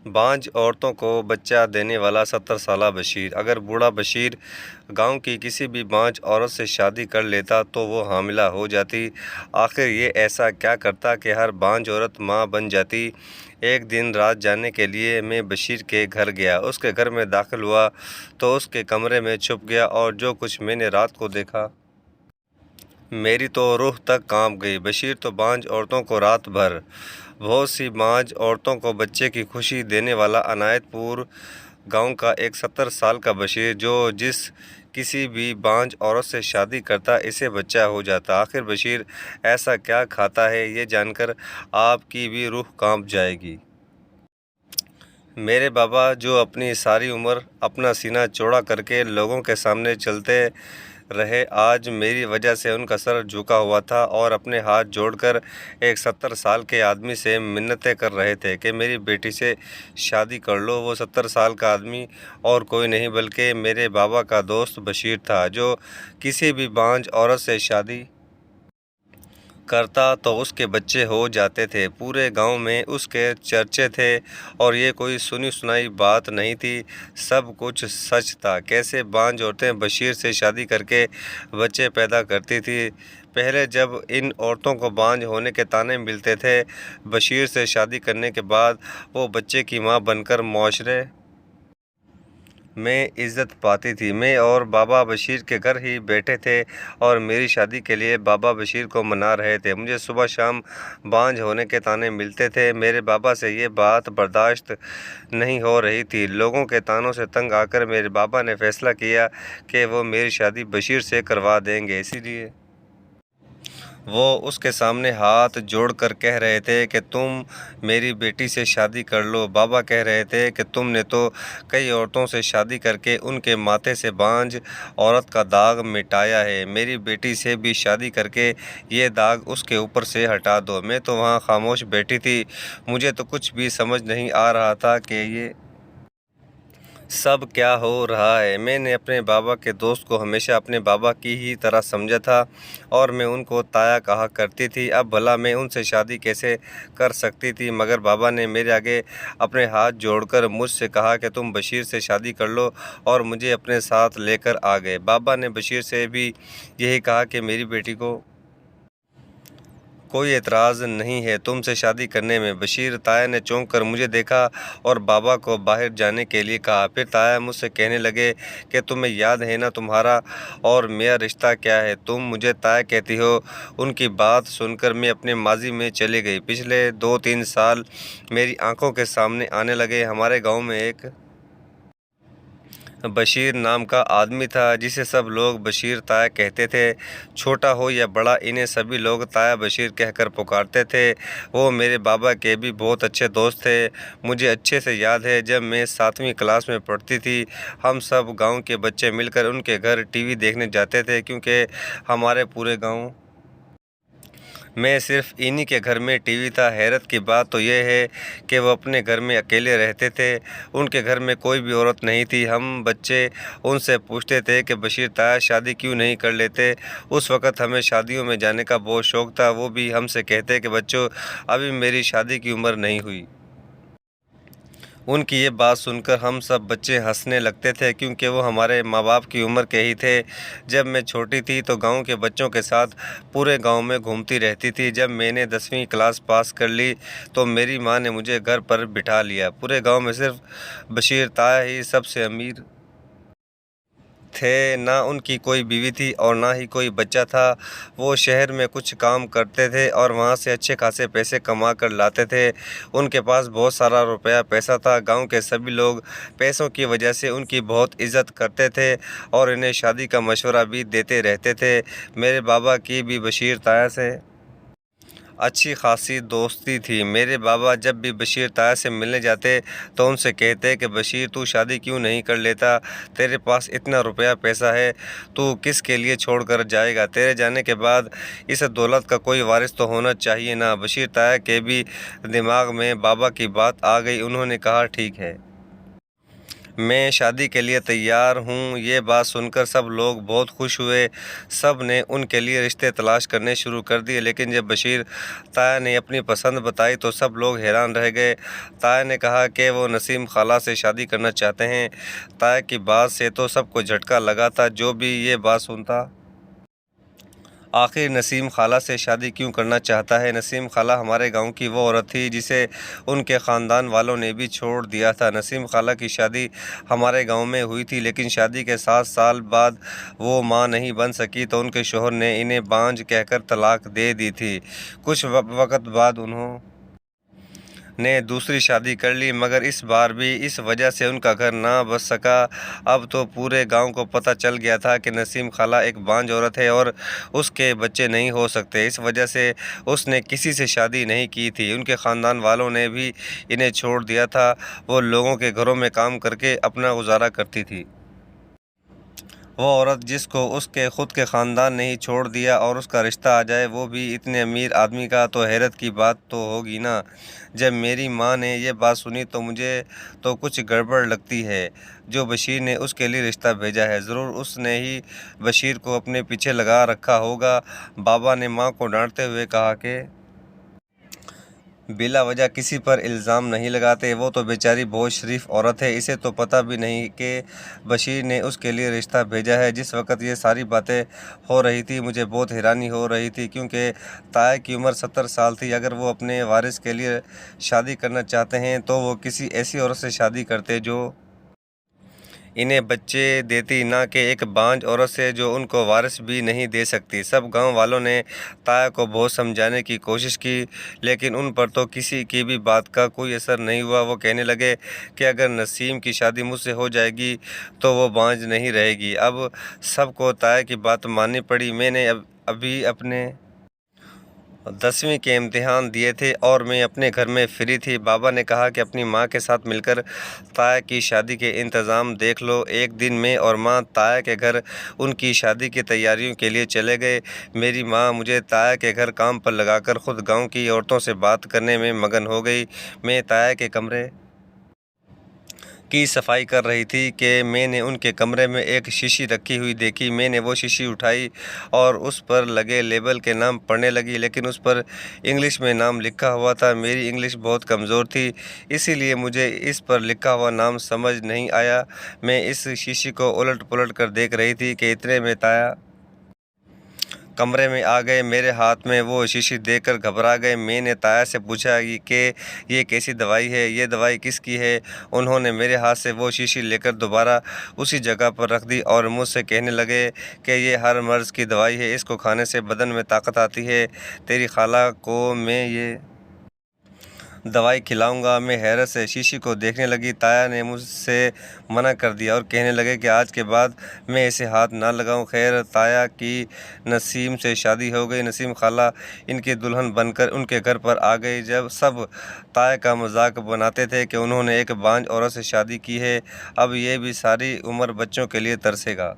بانجھ عورتوں کو بچہ دینے والا 70 سالہ بشیر۔ اگر بوڑھا بشیر گاؤں کی کسی بھی بانجھ عورت سے شادی کر لیتا تو وہ حاملہ ہو جاتی۔ آخر یہ ایسا کیا کرتا کہ ہر بانجھ عورت ماں بن جاتی؟ ایک دن رات جانے کے لیے میں بشیر کے گھر گیا۔ اس کے گھر میں داخل ہوا تو اس کے کمرے میں چھپ گیا، اور جو کچھ میں نے رات کو دیکھا، میری تو روح تک کانپ گئی۔ بشیر تو بانجھ عورتوں کو رات بھر بہت سی بانجھ عورتوں کو بچے کی خوشی دینے والا عنایت پور گاؤں کا ایک 70 سال کا بشیر، جو جس کسی بھی بانجھ عورت سے شادی کرتا اسے بچہ ہو جاتا۔ آخر بشیر ایسا کیا کھاتا ہے، یہ جان کر آپ کی بھی روح کانپ جائے گی۔ میرے بابا جو اپنی ساری عمر اپنا سینہ چوڑا کر کے لوگوں کے سامنے چلتے رہے، آج میری وجہ سے ان کا سر جھکا ہوا تھا اور اپنے ہاتھ جوڑ کر ایک 70 سال کے آدمی سے منتیں کر رہے تھے کہ میری بیٹی سے شادی کر لو۔ وہ 70 سال کا آدمی اور کوئی نہیں بلکہ میرے بابا کا دوست بشیر تھا، جو کسی بھی بانجھ عورت سے شادی کرتا تو اس کے بچے ہو جاتے تھے۔ پورے گاؤں میں اس کے چرچے تھے، اور یہ کوئی سنی سنائی بات نہیں تھی، سب کچھ سچ تھا۔ کیسے بانجھ عورتیں بشیر سے شادی کر کے بچے پیدا کرتی تھیں۔ پہلے جب ان عورتوں کو بانجھ ہونے کے طعنے ملتے تھے، بشیر سے شادی کرنے کے بعد وہ بچے کی ماں بن کر معاشرے میں عزت پاتی تھی۔ میں اور بابا بشیر کے گھر ہی بیٹھے تھے اور میری شادی کے لیے بابا بشیر کو منا رہے تھے۔ مجھے صبح شام بانجھ ہونے کے طعنے ملتے تھے۔ میرے بابا سے یہ بات برداشت نہیں ہو رہی تھی۔ لوگوں کے طعنوں سے تنگ آ کر میرے بابا نے فیصلہ کیا کہ وہ میری شادی بشیر سے کروا دیں گے۔ اسی لیے وہ اس کے سامنے ہاتھ جوڑ کر کہہ رہے تھے کہ تم میری بیٹی سے شادی کر لو۔ بابا کہہ رہے تھے کہ تم نے تو کئی عورتوں سے شادی کر کے ان کے ماتھے سے بانجھ عورت کا داغ مٹایا ہے، میری بیٹی سے بھی شادی کر کے یہ داغ اس کے اوپر سے ہٹا دو۔ میں تو وہاں خاموش بیٹھی تھی، مجھے تو کچھ بھی سمجھ نہیں آ رہا تھا کہ یہ سب کیا ہو رہا ہے۔ میں نے اپنے بابا کے دوست کو ہمیشہ اپنے بابا کی ہی طرح سمجھا تھا، اور میں ان کو تایا کہا کرتی تھی۔ اب بھلا میں ان سے شادی کیسے کر سکتی تھی؟ مگر بابا نے میرے آگے اپنے ہاتھ جوڑ کر مجھ سے کہا کہ تم بشیر سے شادی کر لو، اور مجھے اپنے ساتھ لے کر آ گئے۔ بابا نے بشیر سے بھی یہی کہا کہ میری بیٹی کو کوئی اعتراض نہیں ہے تم سے شادی کرنے میں۔ بشیر تایا نے چونک کر مجھے دیکھا اور بابا کو باہر جانے کے لیے کہا۔ پھر تایا مجھ سے کہنے لگے کہ تمہیں یاد ہے نا تمہارا اور میرا رشتہ کیا ہے؟ تم مجھے تایا کہتی ہو۔ ان کی بات سن کر میں اپنے ماضی میں چلی گئی۔ پچھلے 2-3 سال میری آنکھوں کے سامنے آنے لگے۔ ہمارے گاؤں میں ایک بشیر نام کا آدمی تھا، جسے سب لوگ بشیر تایا کہتے تھے۔ چھوٹا ہو یا بڑا، انہیں سبھی لوگ تایا بشیر کہہ کر پکارتے تھے۔ وہ میرے بابا کے بھی بہت اچھے دوست تھے۔ مجھے اچھے سے یاد ہے جب میں 7ویں کلاس میں پڑھتی تھی، ہم سب گاؤں کے بچے مل کر ان کے گھر ٹی وی دیکھنے جاتے تھے، کیونکہ ہمارے پورے گاؤں میں صرف انہی کے گھر میں ٹی وی تھا۔ حیرت کی بات تو یہ ہے کہ وہ اپنے گھر میں اکیلے رہتے تھے، ان کے گھر میں کوئی بھی عورت نہیں تھی۔ ہم بچے ان سے پوچھتے تھے کہ بشیر تایا شادی کیوں نہیں کر لیتے؟ اس وقت ہمیں شادیوں میں جانے کا بہت شوق تھا۔ وہ بھی ہم سے کہتے کہ بچوں، ابھی میری شادی کی عمر نہیں ہوئی۔ ان کی یہ بات سن کر ہم سب بچے ہنسنے لگتے تھے، کیونکہ وہ ہمارے ماں باپ کی عمر کے ہی تھے۔ جب میں چھوٹی تھی تو گاؤں کے بچوں کے ساتھ پورے گاؤں میں گھومتی رہتی تھی۔ جب میں نے 10ویں کلاس پاس کر لی تو میری ماں نے مجھے گھر پر بٹھا لیا۔ پورے گاؤں میں صرف بشیر تایا ہی سب سے امیر تھے، نہ ان کی کوئی بیوی تھی اور نہ ہی کوئی بچہ تھا۔ وہ شہر میں کچھ کام کرتے تھے اور وہاں سے اچھے خاصے پیسے کما کر لاتے تھے۔ ان کے پاس بہت سارا روپیہ پیسہ تھا۔ گاؤں کے سبھی لوگ پیسوں کی وجہ سے ان کی بہت عزت کرتے تھے اور انہیں شادی کا مشورہ بھی دیتے رہتے تھے۔ میرے بابا کی بھی بشیر تایا سے اچھی خاصی دوستی تھی۔ میرے بابا جب بھی بشیر تایا سے ملنے جاتے تو ان سے کہتے کہ بشیر تو شادی کیوں نہیں کر لیتا؟ تیرے پاس اتنا روپیہ پیسہ ہے، تو کس کے لیے چھوڑ کر جائے گا؟ تیرے جانے کے بعد اس دولت کا کوئی وارث تو ہونا چاہیے نا۔ بشیر تایا کے بھی دماغ میں بابا کی بات آ گئی۔ انہوں نے کہا ٹھیک ہے، میں شادی کے لیے تیار ہوں۔ یہ بات سن کر سب لوگ بہت خوش ہوئے۔ سب نے ان کے لیے رشتے تلاش کرنے شروع کر دیے، لیکن جب بشیر تایا نے اپنی پسند بتائی تو سب لوگ حیران رہ گئے۔ تایا نے کہا کہ وہ نسیم خالہ سے شادی کرنا چاہتے ہیں۔ تایا کی بات سے تو سب کو جھٹکا لگا تھا۔ جو بھی یہ بات سنتا، آخر نسیم خالہ سے شادی کیوں کرنا چاہتا ہے؟ نسیم خالہ ہمارے گاؤں کی وہ عورت تھی جسے ان کے خاندان والوں نے بھی چھوڑ دیا تھا۔ نسیم خالہ کی شادی ہمارے گاؤں میں ہوئی تھی، لیکن شادی کے 7 سال بعد وہ ماں نہیں بن سکی تو ان کے شوہر نے انہیں بانجھ کہہ کر طلاق دے دی تھی۔ کچھ وقت بعد انہوں نے دوسری شادی کر لی، مگر اس بار بھی اس وجہ سے ان کا گھر نہ بس سکا۔ اب تو پورے گاؤں کو پتہ چل گیا تھا کہ نسیم خالہ ایک بانجھ عورت ہے اور اس کے بچے نہیں ہو سکتے۔ اس وجہ سے اس نے کسی سے شادی نہیں کی تھی۔ ان کے خاندان والوں نے بھی انہیں چھوڑ دیا تھا۔ وہ لوگوں کے گھروں میں کام کر کے اپنا گزارا کرتی تھی۔ وہ عورت جس کو اس کے خود کے خاندان نے ہی چھوڑ دیا اور اس کا رشتہ آ جائے، وہ بھی اتنے امیر آدمی کا، تو حیرت کی بات تو ہوگی نا۔ جب میری ماں نے یہ بات سنی تو مجھے تو کچھ گڑبڑ لگتی ہے۔ جو بشیر نے اس کے لیے رشتہ بھیجا ہے، ضرور اس نے ہی بشیر کو اپنے پیچھے لگا رکھا ہوگا۔ بابا نے ماں کو ڈانٹتے ہوئے کہا کہ بلا وجہ کسی پر الزام نہیں لگاتے، وہ تو بیچاری بہت شریف عورت ہے، اسے تو پتہ بھی نہیں کہ بشیر نے اس کے لیے رشتہ بھیجا ہے۔ جس وقت یہ ساری باتیں ہو رہی تھی مجھے بہت حیرانی ہو رہی تھی، کیونکہ تایا کی عمر 70 سال تھی۔ اگر وہ اپنے وارث کے لیے شادی کرنا چاہتے ہیں تو وہ کسی ایسی عورت سے شادی کرتے جو انہیں بچے دیتی، نہ کہ ایک بانجھ عورت سے جو ان کو وارث بھی نہیں دے سکتی۔ سب گاؤں والوں نے تایا کو بہت سمجھانے کی کوشش کی، لیکن ان پر تو کسی کی بھی بات کا کوئی اثر نہیں ہوا۔ وہ کہنے لگے کہ اگر نسیم کی شادی مجھ سے ہو جائے گی تو وہ بانجھ نہیں رہے گی۔ اب سب کو تایا کی بات ماننی پڑی۔ میں نے ابھی اپنے 10ویں کے امتحان دیے تھے اور میں اپنے گھر میں فری تھی۔ بابا نے کہا کہ اپنی ماں کے ساتھ مل کر تایا کی شادی کے انتظام دیکھ لو۔ ایک دن میں اور ماں تایا کے گھر ان کی شادی کی تیاریوں کے لیے چلے گئے۔ میری ماں مجھے تایا کے گھر کام پر لگا کر خود گاؤں کی عورتوں سے بات کرنے میں مگن ہو گئی۔ میں تایا کے کمرے کی صفائی کر رہی تھی کہ میں نے ان کے کمرے میں ایک شیشی رکھی ہوئی دیکھی۔ میں نے وہ شیشی اٹھائی اور اس پر لگے لیبل کے نام پڑھنے لگی، لیکن اس پر انگلش میں نام لکھا ہوا تھا۔ میری انگلش بہت کمزور تھی، اسی لیے مجھے اس پر لکھا ہوا نام سمجھ نہیں آیا۔ میں اس شیشی کو الٹ پلٹ کر دیکھ رہی تھی کہ اتنے میں تایا کمرے میں آ گئے۔ میرے ہاتھ میں وہ شیشی دیکھ کر گھبرا گئے۔ میں نے تایا سے پوچھا کہ یہ کیسی دوائی ہے؟ یہ دوائی کس کی ہے؟ انہوں نے میرے ہاتھ سے وہ شیشی لے کر دوبارہ اسی جگہ پر رکھ دی اور مجھ سے کہنے لگے کہ یہ ہر مرض کی دوائی ہے، اس کو کھانے سے بدن میں طاقت آتی ہے۔ تیری خالہ کو میں یہ دوائی کھلاؤں گا۔ میں حیرت سے شیشی کو دیکھنے لگی۔ تایا نے مجھ سے منع کر دیا اور کہنے لگے کہ آج کے بعد میں اسے ہاتھ نہ لگاؤں۔ خیر، تایا کی نسیم سے شادی ہو گئی۔ نسیم خالہ ان کی دلہن بن کر ان کے گھر پر آ گئی۔ جب سب تایا کا مذاق بناتے تھے کہ انہوں نے ایک بانجھ عورت سے شادی کی ہے، اب یہ بھی ساری عمر بچوں کے لیے ترسے گا۔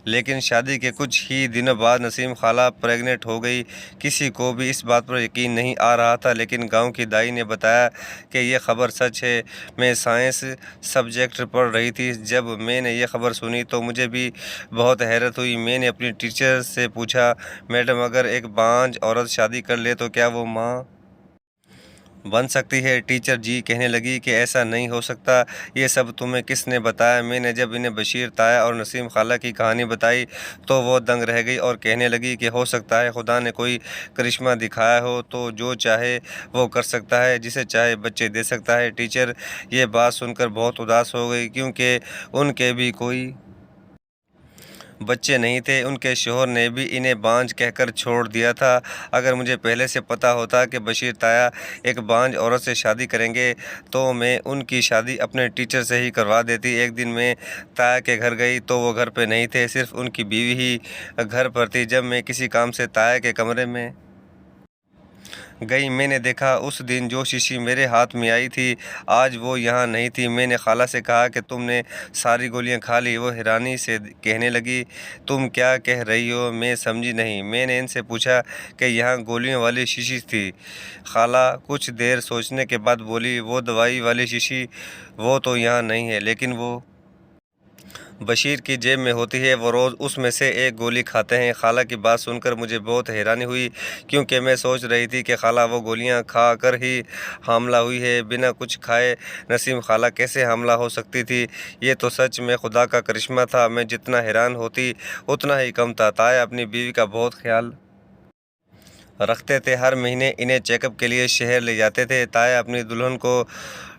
لیکن شادی کے کچھ ہی دنوں بعد نسیم خالہ پریگننٹ ہو گئی۔ کسی کو بھی اس بات پر یقین نہیں آ رہا تھا، لیکن گاؤں کی دائی نے بتایا کہ یہ خبر سچ ہے۔ میں سائنس سبجیکٹ پڑھ رہی تھی۔ جب میں نے یہ خبر سنی تو مجھے بھی بہت حیرت ہوئی۔ میں نے اپنی ٹیچر سے پوچھا، میڈم اگر ایک بانجھ عورت شادی کر لے تو کیا وہ ماں بن سکتی ہے؟ ٹیچر جی کہنے لگی کہ ایسا نہیں ہو سکتا۔ یہ سب تمہیں کس نے بتایا؟ میں نے جب انہیں بشیر، تایا اور نسیم خالہ کی کہانی بتائی تو وہ دنگ رہ گئی اور کہنے لگی کہ ہو سکتا ہے خدا نے کوئی کرشمہ دکھایا ہو تو جو چاہے وہ کر سکتا ہے، جسے چاہے بچے دے سکتا ہے۔ ٹیچر یہ بات سن کر بہت اداس ہو گئی، کیونکہ ان کے بھی کوئی بچے نہیں تھے۔ ان کے شوہر نے بھی انہیں بانجھ کہہ کر چھوڑ دیا تھا۔ اگر مجھے پہلے سے پتہ ہوتا کہ بشیر تایا ایک بانجھ عورت سے شادی کریں گے تو میں ان کی شادی اپنے ٹیچر سے ہی کروا دیتی۔ ایک دن میں تایا کے گھر گئی تو وہ گھر پہ نہیں تھے، صرف ان کی بیوی ہی گھر پر تھی۔ جب میں کسی کام سے تایا کے کمرے میں گئی۔ میں نے دیکھا اس دن جو شیشی میرے ہاتھ میں آئی تھی آج وہ یہاں نہیں تھی۔ میں نے خالہ سے کہا کہ تم نے ساری گولیاں کھا لی۔ وہ حیرانی سے کہنے لگی تم کیا کہہ رہی ہو؟ میں سمجھی نہیں۔ میں نے ان سے پوچھا کہ یہاں گولیوں والی شیشی تھی۔ خالہ کچھ دیر سوچنے کے بعد بولی وہ دوائی والی شیشی وہ تو یہاں نہیں ہے، لیکن وہ بشیر کی جیب میں ہوتی ہے، وہ روز اس میں سے ایک گولی کھاتے ہیں۔ خالہ کی بات سن کر مجھے بہت حیرانی ہوئی، کیونکہ میں سوچ رہی تھی کہ خالہ وہ گولیاں کھا کر ہی حاملہ ہوئی ہے۔ بنا کچھ کھائے نسیم خالہ کیسے حاملہ ہو سکتی تھی؟ یہ تو سچ میں خدا کا کرشمہ تھا۔ میں جتنا حیران ہوتی اتنا ہی کم تھا۔ تایا اپنی بیوی کا بہت خیال رکھتے تھے، ہر مہینے انہیں چیک اپ کے لیے شہر لے جاتے تھے۔ تایا اپنی دلہن کو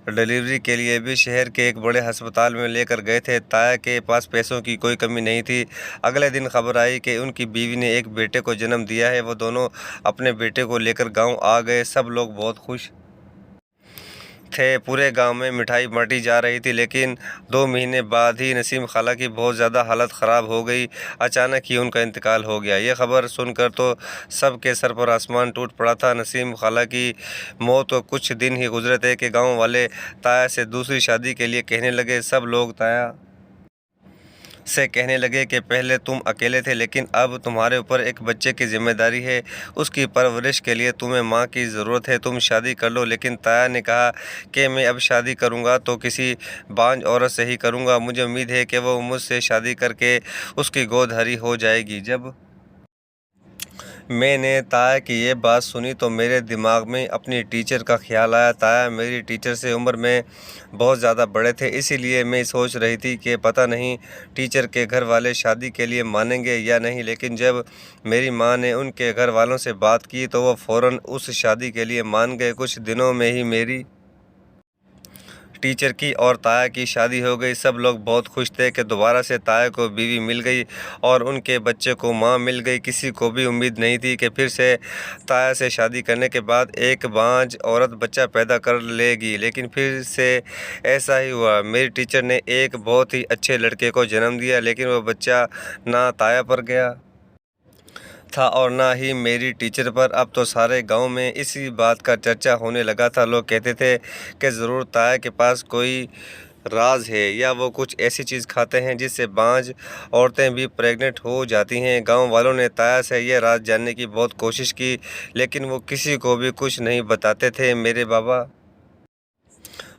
ڈلیوری کے لیے بھی شہر کے ایک بڑے ہسپتال میں لے کر گئے تھے۔ تایا کے پاس پیسوں کی کوئی کمی نہیں تھی۔ اگلے دن خبر آئی کہ ان کی بیوی نے ایک بیٹے کو جنم دیا ہے۔ وہ دونوں اپنے بیٹے کو لے کر گاؤں آ گئے۔ سب لوگ بہت خوش تھے، پورے گاؤں میں مٹھائی بانٹی جا رہی تھی، لیکن 2 مہینے بعد ہی نسیم خالہ کی بہت زیادہ حالت خراب ہو گئی۔ اچانک ہی ان کا انتقال ہو گیا۔ یہ خبر سن کر تو سب کے سر پر آسمان ٹوٹ پڑا تھا۔ نسیم خالہ کی موت کو کچھ دن ہی گزرے تھے کہ گاؤں والے تایا سے دوسری شادی کے لیے کہنے لگے۔ سب لوگ تایا سے کہنے لگے کہ پہلے تم اکیلے تھے، لیکن اب تمہارے اوپر ایک بچے کی ذمہ داری ہے، اس کی پرورش کے لیے تمہیں ماں کی ضرورت ہے، تم شادی کر لو۔ لیکن تایا نے کہا کہ میں اب شادی کروں گا تو کسی بانجھ عورت سے ہی کروں گا۔ مجھے امید ہے کہ وہ مجھ سے شادی کر کے اس کی گود ہری ہو جائے گی۔ جب میں نے تایا کی یہ بات سنی تو میرے دماغ میں اپنی ٹیچر کا خیال آیا۔ تایا میری ٹیچر سے عمر میں بہت زیادہ بڑے تھے، اسی لیے میں سوچ رہی تھی کہ پتہ نہیں ٹیچر کے گھر والے شادی کے لیے مانیں گے یا نہیں، لیکن جب میری ماں نے ان کے گھر والوں سے بات کی تو وہ فوراً اس شادی کے لیے مان گئے۔ کچھ دنوں میں ہی میری ٹیچر کی اور تایا کی شادی ہو گئی۔ سب لوگ بہت خوش تھے کہ دوبارہ سے تایا کو بیوی مل گئی اور ان کے بچے کو ماں مل گئی۔ کسی کو بھی امید نہیں تھی کہ پھر سے تایا سے شادی کرنے کے بعد ایک بانجھ عورت بچہ پیدا کر لے گی، لیکن پھر سے ایسا ہی ہوا۔ میری ٹیچر نے ایک بہت ہی اچھے لڑکے کو جنم دیا، لیکن وہ بچہ نہ تایا پر گیا تھا اور نہ ہی میری ٹیچر پر۔ اب تو سارے گاؤں میں اسی بات کا چرچا ہونے لگا تھا۔ لوگ کہتے تھے کہ ضرور تایا کے پاس کوئی راز ہے، یا وہ کچھ ایسی چیز کھاتے ہیں جس سے بانجھ عورتیں بھی پریگننٹ ہو جاتی ہیں۔ گاؤں والوں نے تایا سے یہ راز جاننے کی بہت کوشش کی، لیکن وہ کسی کو بھی کچھ نہیں بتاتے تھے۔ میرے بابا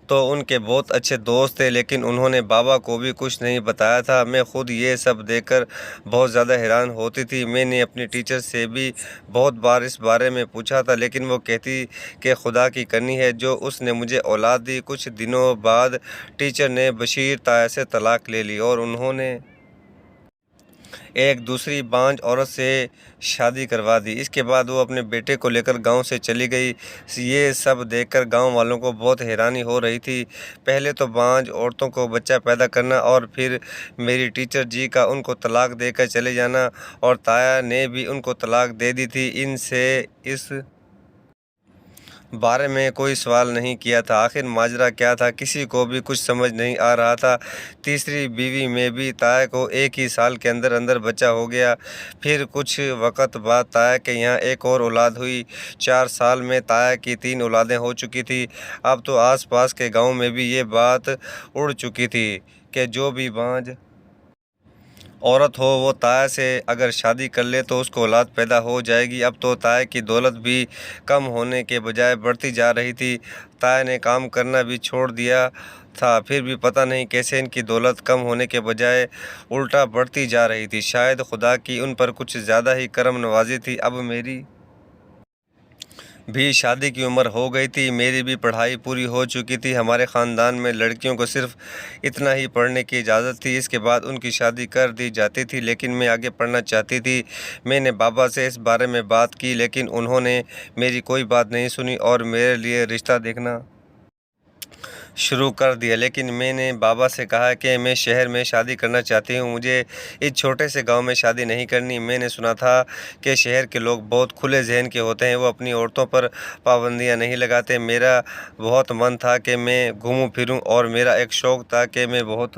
تو ان کے بہت اچھے دوست تھے، لیکن انہوں نے بابا کو بھی کچھ نہیں بتایا تھا۔ میں خود یہ سب دیکھ کر بہت زیادہ حیران ہوتی تھی۔ میں نے اپنی ٹیچر سے بھی بہت بار اس بارے میں پوچھا تھا، لیکن وہ کہتی کہ خدا کی کرنی ہے جو اس نے مجھے اولاد دی۔ کچھ دنوں بعد ٹیچر نے بشیر تایا سے طلاق لے لی اور انہوں نے ایک دوسری بانجھ عورت سے شادی کروا دی۔ اس کے بعد وہ اپنے بیٹے کو لے کر گاؤں سے چلی گئی۔ یہ سب دیکھ کر گاؤں والوں کو بہت حیرانی ہو رہی تھی۔ پہلے تو بانجھ عورتوں کو بچہ پیدا کرنا اور پھر میری ٹیچر جی کا ان کو طلاق دے کر چلے جانا، اور تایا نے بھی ان کو طلاق دے دی تھی۔ ان سے اس بارے میں کوئی سوال نہیں کیا تھا۔ آخر ماجرا کیا تھا کسی کو بھی کچھ سمجھ نہیں آ رہا تھا۔ تیسری بیوی میں بھی تایا کو 1 ہی سال کے اندر اندر بچہ ہو گیا۔ پھر کچھ وقت بعد تایا کے یہاں ایک اور اولاد ہوئی۔ 4 سال میں تایا کی 3 اولادیں ہو چکی تھی۔ اب تو آس پاس کے گاؤں میں بھی یہ بات اڑ چکی تھی کہ جو بھی بانجھ عورت ہو وہ تایا سے اگر شادی کر لے تو اس کو اولاد پیدا ہو جائے گی۔ اب تو تایا کی دولت بھی کم ہونے کے بجائے بڑھتی جا رہی تھی۔ تایا نے کام کرنا بھی چھوڑ دیا تھا، پھر بھی پتہ نہیں کیسے ان کی دولت کم ہونے کے بجائے الٹا بڑھتی جا رہی تھی۔ شاید خدا کی ان پر کچھ زیادہ ہی کرم نوازی تھی۔ اب میری بھی شادی کی عمر ہو گئی تھی، میری بھی پڑھائی پوری ہو چکی تھی۔ ہمارے خاندان میں لڑکیوں کو صرف اتنا ہی پڑھنے کی اجازت تھی، اس کے بعد ان کی شادی کر دی جاتی تھی، لیکن میں آگے پڑھنا چاہتی تھی۔ میں نے بابا سے اس بارے میں بات کی، لیکن انہوں نے میری کوئی بات نہیں سنی اور میرے لیے رشتہ دیکھنا شروع کر دیا۔ لیکن میں نے بابا سے کہا کہ میں شہر میں شادی کرنا چاہتی ہوں، مجھے اس چھوٹے سے گاؤں میں شادی نہیں کرنی۔ میں نے سنا تھا کہ شہر کے لوگ بہت کھلے ذہن کے ہوتے ہیں، وہ اپنی عورتوں پر پابندیاں نہیں لگاتے۔ میرا بہت من تھا کہ میں گھوموں پھروں، اور میرا ایک شوق تھا کہ میں بہت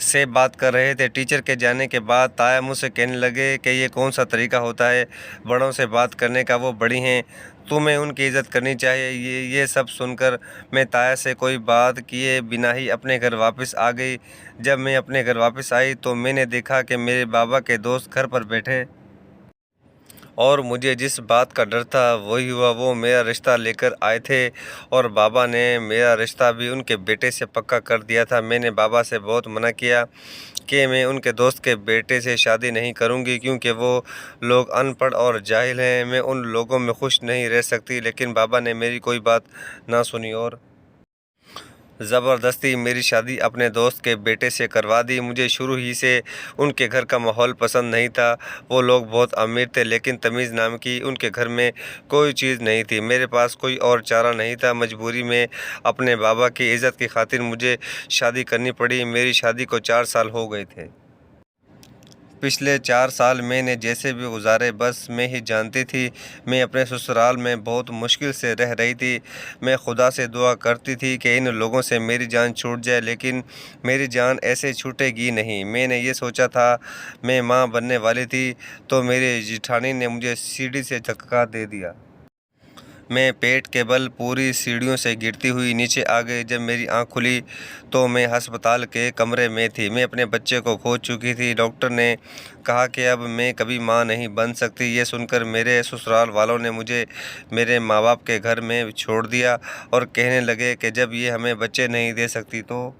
سے بات کر رہے تھے۔ ٹیچر کے جانے کے بعد تایا مجھ سے کہنے لگے کہ یہ کون سا طریقہ ہوتا ہے بڑوں سے بات کرنے کا، وہ بڑی ہیں، تمہیں ان کی عزت کرنی چاہیے۔ یہ سب سن کر میں تایا سے کوئی بات کیے بنا ہی اپنے گھر واپس آ گئی۔ جب میں اپنے گھر واپس آئی تو میں نے دیکھا کہ میرے بابا کے دوست گھر پر بیٹھے، اور مجھے جس بات کا ڈر تھا وہی ہوا۔ وہ میرا رشتہ لے کر آئے تھے اور بابا نے میرا رشتہ بھی ان کے بیٹے سے پکا کر دیا تھا۔ میں نے بابا سے بہت منع کیا کہ میں ان کے دوست کے بیٹے سے شادی نہیں کروں گی، کیونکہ وہ لوگ ان پڑھ اور جاہل ہیں، میں ان لوگوں میں خوش نہیں رہ سکتی۔ لیکن بابا نے میری کوئی بات نہ سنی اور زبردستی میری شادی اپنے دوست کے بیٹے سے کروا دی۔ مجھے شروع ہی سے ان کے گھر کا ماحول پسند نہیں تھا۔ وہ لوگ بہت امیر تھے، لیکن تمیز نام کی ان کے گھر میں کوئی چیز نہیں تھی۔ میرے پاس کوئی اور چارہ نہیں تھا، مجبوری میں اپنے بابا کی عزت کی خاطر مجھے شادی کرنی پڑی۔ میری شادی کو 4 سال ہو گئے تھے۔ پچھلے 4 سال میں نے جیسے بھی گزارے بس میں ہی جانتی تھی۔ میں اپنے سسرال میں بہت مشکل سے رہ رہی تھی۔ میں خدا سے دعا کرتی تھی کہ ان لوگوں سے میری جان چھوٹ جائے، لیکن میری جان ایسے چھوٹے گی نہیں۔ میں نے یہ سوچا تھا، میں ماں بننے والی تھی تو میری جیٹھانی نے مجھے سیڑھی سے دھکا دے دیا۔ میں پیٹ کے بل پوری سیڑھیوں سے گرتی ہوئی نیچے آ گئی۔ جب میری آنکھ کھلی تو میں ہسپتال کے کمرے میں تھی۔ میں اپنے بچے کو کھو چکی تھی۔ ڈاکٹر نے کہا کہ اب میں کبھی ماں نہیں بن سکتی۔ یہ سن کر میرے سسرال والوں نے مجھے میرے ماں باپ کے گھر میں چھوڑ دیا اور کہنے لگے کہ جب یہ ہمیں بچے نہیں دے سکتی تو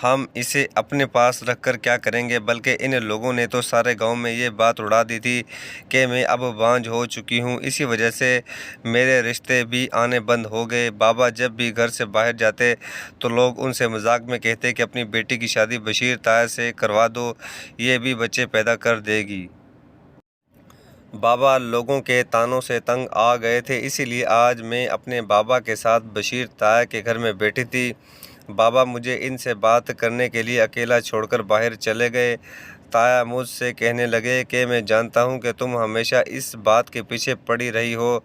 ہم اسے اپنے پاس رکھ کر کیا کریں گے۔ بلکہ ان لوگوں نے تو سارے گاؤں میں یہ بات اڑا دی تھی کہ میں اب بانجھ ہو چکی ہوں۔ اسی وجہ سے میرے رشتے بھی آنے بند ہو گئے۔ بابا جب بھی گھر سے باہر جاتے تو لوگ ان سے مذاق میں کہتے کہ اپنی بیٹی کی شادی بشیر تایا سے کروا دو، یہ بھی بچے پیدا کر دے گی۔ بابا لوگوں کے طعنوں سے تنگ آ گئے تھے، اسی لیے آج میں اپنے بابا کے ساتھ بشیر تایا کے گھر میں بیٹھی تھی۔ بابا مجھے ان سے بات کرنے کے لیے اکیلا چھوڑ کر باہر چلے گئے۔ تایا مجھ سے کہنے لگے کہ میں جانتا ہوں کہ تم ہمیشہ اس بات کے پیچھے پڑی رہی ہو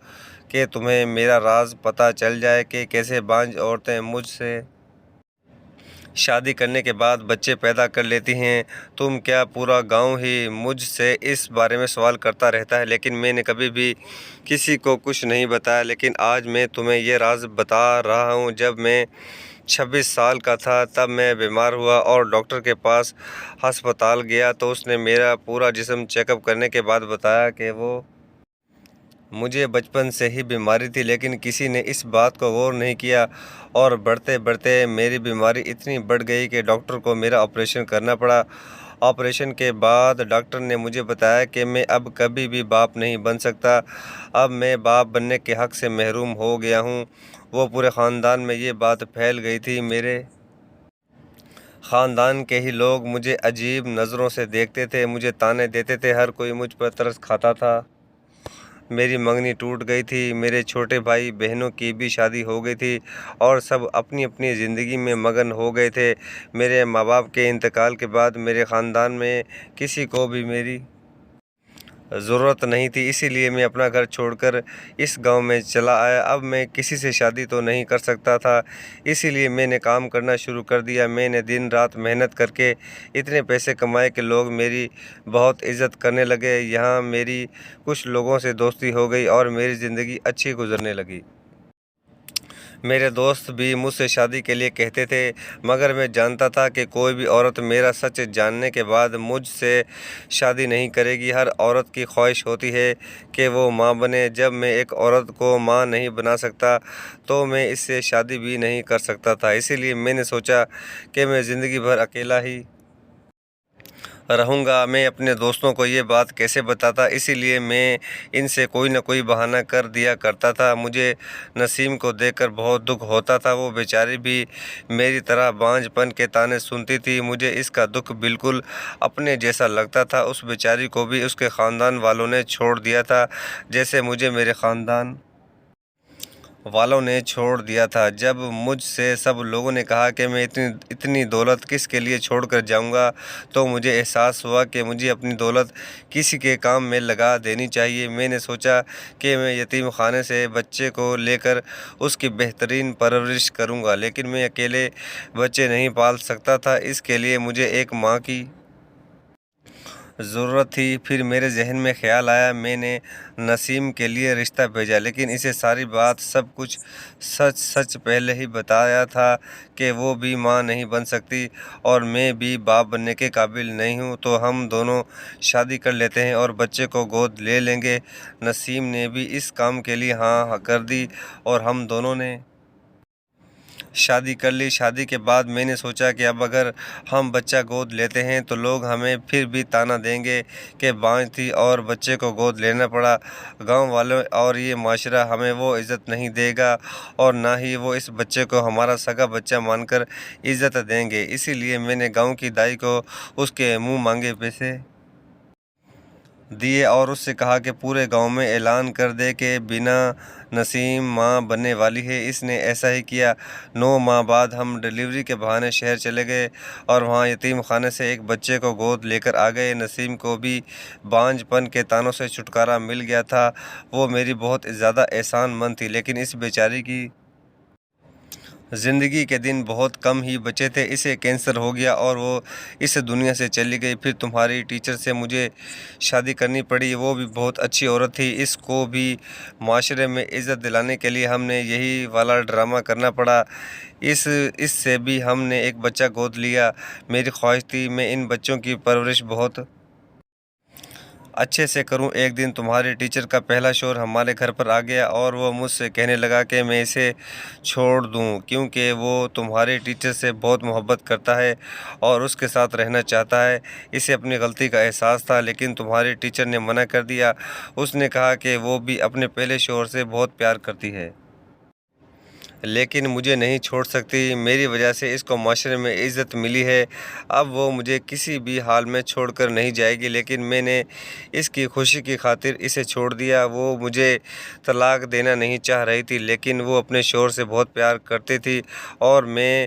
کہ تمہیں میرا راز پتہ چل جائے کہ کیسے بانجھ عورتیں مجھ سے شادی کرنے کے بعد بچے پیدا کر لیتی ہیں۔ تم کیا پورا گاؤں ہی مجھ سے اس بارے میں سوال کرتا رہتا ہے، لیکن میں نے کبھی بھی کسی کو کچھ نہیں بتایا۔ لیکن آج میں تمہیں یہ راز بتا رہا ہوں۔ جب میں 26 سال کا تھا تب میں بیمار ہوا اور ڈاکٹر کے پاس ہسپتال گیا تو اس نے میرا پورا جسم چیک اپ کرنے کے بعد بتایا کہ وہ مجھے بچپن سے ہی بیماری تھی، لیکن کسی نے اس بات کو غور نہیں کیا اور بڑھتے بڑھتے میری بیماری اتنی بڑھ گئی کہ ڈاکٹر کو میرا آپریشن کرنا پڑا۔ آپریشن کے بعد ڈاکٹر نے مجھے بتایا کہ میں اب کبھی بھی باپ نہیں بن سکتا۔ اب میں باپ بننے کے حق سے محروم ہو گیا ہوں۔ وہ پورے خاندان میں یہ بات پھیل گئی تھی۔ میرے خاندان کے ہی لوگ مجھے عجیب نظروں سے دیکھتے تھے، مجھے طعنے دیتے تھے، ہر کوئی مجھ پر ترس کھاتا تھا۔ میری منگنی ٹوٹ گئی تھی، میرے چھوٹے بھائی بہنوں کی بھی شادی ہو گئی تھی اور سب اپنی اپنی زندگی میں مگن ہو گئے تھے۔ میرے ماں باپ کے انتقال کے بعد میرے خاندان میں کسی کو بھی میری ضرورت نہیں تھی، اسی لیے میں اپنا گھر چھوڑ کر اس گاؤں میں چلا آیا۔ اب میں کسی سے شادی تو نہیں کر سکتا تھا، اسی لیے میں نے کام کرنا شروع کر دیا۔ میں نے دن رات محنت کر کے اتنے پیسے کمائے کہ لوگ میری بہت عزت کرنے لگے۔ یہاں میری کچھ لوگوں سے دوستی ہو گئی اور میری زندگی اچھی گزرنے لگی۔ میرے دوست بھی مجھ سے شادی کے لیے کہتے تھے، مگر میں جانتا تھا کہ کوئی بھی عورت میرا سچ جاننے کے بعد مجھ سے شادی نہیں کرے گی۔ ہر عورت کی خواہش ہوتی ہے کہ وہ ماں بنے۔ جب میں ایک عورت کو ماں نہیں بنا سکتا تو میں اس سے شادی بھی نہیں کر سکتا تھا۔ اسی لیے میں نے سوچا کہ میں زندگی بھر اکیلا ہی رہوں گا۔ میں اپنے دوستوں کو یہ بات کیسے بتاتا، اسی لیے میں ان سے کوئی نہ کوئی بہانہ کر دیا کرتا تھا۔ مجھے نسیم کو دیکھ کر بہت دکھ ہوتا تھا، وہ بیچاری بھی میری طرح بانجھ پن کے طعنے سنتی تھی۔ مجھے اس کا دکھ بالکل اپنے جیسا لگتا تھا۔ اس بیچاری کو بھی اس کے خاندان والوں نے چھوڑ دیا تھا، جیسے مجھے میرے خاندان والوں نے چھوڑ دیا تھا۔ جب مجھ سے سب لوگوں نے کہا کہ میں اتنی دولت کس کے لیے چھوڑ کر جاؤں گا، تو مجھے احساس ہوا کہ مجھے اپنی دولت کسی کے کام میں لگا دینی چاہیے۔ میں نے سوچا کہ میں یتیم خانے سے بچے کو لے کر اس کی بہترین پرورش کروں گا، لیکن میں اکیلے بچے نہیں پال سکتا تھا۔ اس کے لیے مجھے ایک ماں کی ضرورت تھی۔ پھر میرے ذہن میں خیال آیا، میں نے نسیم کے لیے رشتہ بھیجا، لیکن اسے ساری بات سب کچھ سچ پہلے ہی بتایا تھا کہ وہ بھی ماں نہیں بن سکتی اور میں بھی باپ بننے کے قابل نہیں ہوں، تو ہم دونوں شادی کر لیتے ہیں اور بچے کو گود لے لیں گے۔ نسیم نے بھی اس کام کے لیے ہاں کر دی اور ہم دونوں نے شادی کر لی۔ شادی کے بعد میں نے سوچا کہ اب اگر ہم بچہ گود لیتے ہیں تو لوگ ہمیں پھر بھی طعنہ دیں گے کہ بانجھ تھی اور بچے کو گود لینا پڑا۔ گاؤں والوں اور یہ معاشرہ ہمیں وہ عزت نہیں دے گا اور نہ ہی وہ اس بچے کو ہمارا سگا بچہ مان کر عزت دیں گے۔ اسی لیے میں نے گاؤں کی دائی کو اس کے منہ مانگے پیسے دیے اور اس سے کہا کہ پورے گاؤں میں اعلان کر دے کہ بنا نسیم ماں بننے والی ہے۔ اس نے ایسا ہی کیا۔ 9 ماہ بعد ہم ڈیلیوری کے بہانے شہر چلے گئے اور وہاں یتیم خانے سے ایک بچے کو گود لے کر آ گئے۔ نسیم کو بھی بانجھ پن کے طعنوں سے چھٹکارا مل گیا تھا۔ وہ میری بہت زیادہ احسان مند تھی، لیکن اس بیچاری کی زندگی کے دن بہت کم ہی بچے تھے۔ اسے کینسر ہو گیا اور وہ اس دنیا سے چلی گئی۔ پھر تمہاری ٹیچر سے مجھے شادی کرنی پڑی۔ وہ بھی بہت اچھی عورت تھی۔ اس کو بھی معاشرے میں عزت دلانے کے لیے ہم نے یہی والا ڈرامہ کرنا پڑا۔ اس سے بھی ہم نے ایک بچہ گود لیا۔ میری خواہش تھی میں ان بچوں کی پرورش بہت اچھے سے کروں۔ ایک دن تمہارے ٹیچر کا پہلا شوہر ہمارے گھر پر آ گیا اور وہ مجھ سے کہنے لگا کہ میں اسے چھوڑ دوں کیونکہ وہ تمہارے ٹیچر سے بہت محبت کرتا ہے اور اس کے ساتھ رہنا چاہتا ہے۔ اسے اپنی غلطی کا احساس تھا، لیکن تمہارے ٹیچر نے منع کر دیا۔ اس نے کہا کہ وہ بھی اپنے پہلے شوہر سے بہت پیار کرتی ہے، لیکن مجھے نہیں چھوڑ سکتی۔ میری وجہ سے اس کو معاشرے میں عزت ملی ہے۔ اب وہ مجھے کسی بھی حال میں چھوڑ کر نہیں جائے گی، لیکن میں نے اس کی خوشی کی خاطر اسے چھوڑ دیا۔ وہ مجھے طلاق دینا نہیں چاہ رہی تھی، لیکن وہ اپنے شوہر سے بہت پیار کرتی تھی اور میں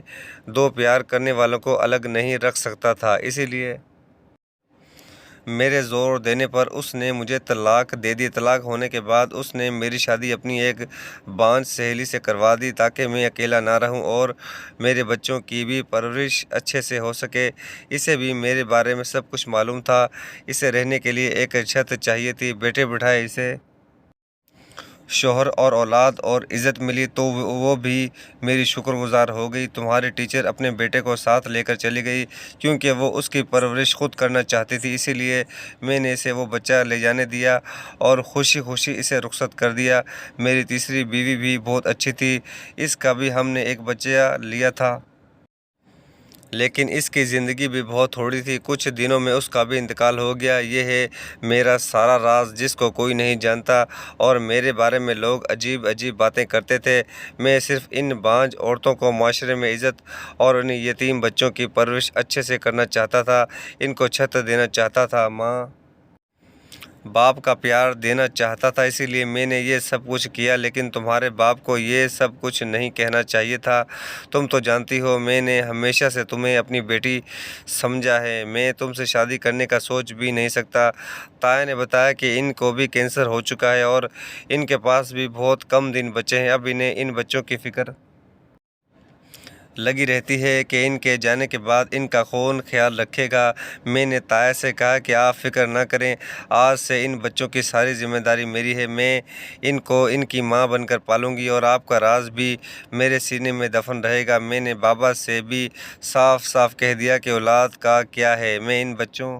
2 پیار کرنے والوں کو الگ نہیں رکھ سکتا تھا۔ اسی لیے میرے زور دینے پر اس نے مجھے طلاق دے دی۔ طلاق ہونے کے بعد اس نے میری شادی اپنی ایک بانجھ سہیلی سے کروا دی تاکہ میں اکیلا نہ رہوں اور میرے بچوں کی بھی پرورش اچھے سے ہو سکے۔ اسے بھی میرے بارے میں سب کچھ معلوم تھا۔ اسے رہنے کے لیے ایک چھت چاہیے تھی۔ بیٹھے بٹھائے اسے شوہر اور اولاد اور عزت ملی تو وہ بھی میری شکر گزار ہو گئی۔ تمہاری ٹیچر اپنے بیٹے کو ساتھ لے کر چلی گئی کیونکہ وہ اس کی پرورش خود کرنا چاہتی تھی۔ اسی لیے میں نے اسے وہ بچہ لے جانے دیا اور خوشی خوشی اسے رخصت کر دیا۔ میری تیسری بیوی بھی بہت اچھی تھی۔ اس کا بھی ہم نے ایک بچہ لیا تھا، لیکن اس کی زندگی بھی بہت تھوڑی تھی۔ کچھ دنوں میں اس کا بھی انتقال ہو گیا۔ یہ ہے میرا سارا راز جس کو کوئی نہیں جانتا اور میرے بارے میں لوگ عجیب عجیب باتیں کرتے تھے۔ میں صرف ان بانجھ عورتوں کو معاشرے میں عزت اور ان یتیم بچوں کی پرورش اچھے سے کرنا چاہتا تھا، ان کو چھت دینا چاہتا تھا، ماں باپ کا پیار دینا چاہتا تھا۔ اسی لیے میں نے یہ سب کچھ کیا، لیکن تمہارے باپ کو یہ سب کچھ نہیں کہنا چاہیے تھا۔ تم تو جانتی ہو میں نے ہمیشہ سے تمہیں اپنی بیٹی سمجھا ہے۔ میں تم سے شادی کرنے کا سوچ بھی نہیں سکتا۔ تایا نے بتایا کہ ان کو بھی کینسر ہو چکا ہے اور ان کے پاس بھی بہت کم دن بچے ہیں۔ اب انہیں ان بچوں کی فکر لگی رہتی ہے کہ ان کے جانے کے بعد ان کا کون خیال رکھے گا۔ میں نے تایا سے کہا کہ آپ فکر نہ کریں، آج سے ان بچوں کی ساری ذمہ داری میری ہے۔ میں ان کو ان کی ماں بن کر پالوں گی اور آپ کا راز بھی میرے سینے میں دفن رہے گا۔ میں نے بابا سے بھی صاف صاف کہہ دیا کہ اولاد کا کیا ہے، میں ان بچوں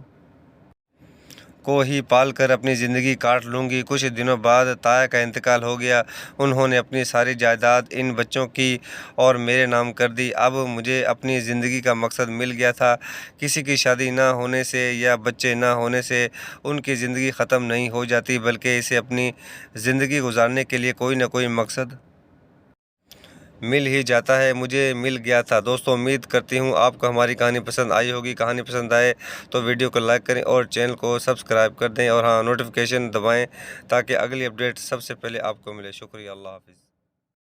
کو ہی پال کر اپنی زندگی کاٹ لوں گی۔ کچھ دنوں بعد تایا کا انتقال ہو گیا۔ انہوں نے اپنی ساری جائیداد ان بچوں کی اور میرے نام کر دی۔ اب مجھے اپنی زندگی کا مقصد مل گیا تھا۔ کسی کی شادی نہ ہونے سے یا بچے نہ ہونے سے ان کی زندگی ختم نہیں ہو جاتی، بلکہ اسے اپنی زندگی گزارنے کے لیے کوئی نہ کوئی مقصد مل ہی جاتا ہے۔ مجھے مل گیا تھا۔ دوستوں امید کرتی ہوں آپ کو ہماری کہانی پسند آئی ہوگی۔ کہانی پسند آئے تو ویڈیو کو لائک کریں اور چینل کو سبسکرائب کر دیں اور ہاں نوٹیفیکیشن دبائیں تاکہ اگلی اپڈیٹ سب سے پہلے آپ کو ملے۔ شکریہ، اللہ حافظ۔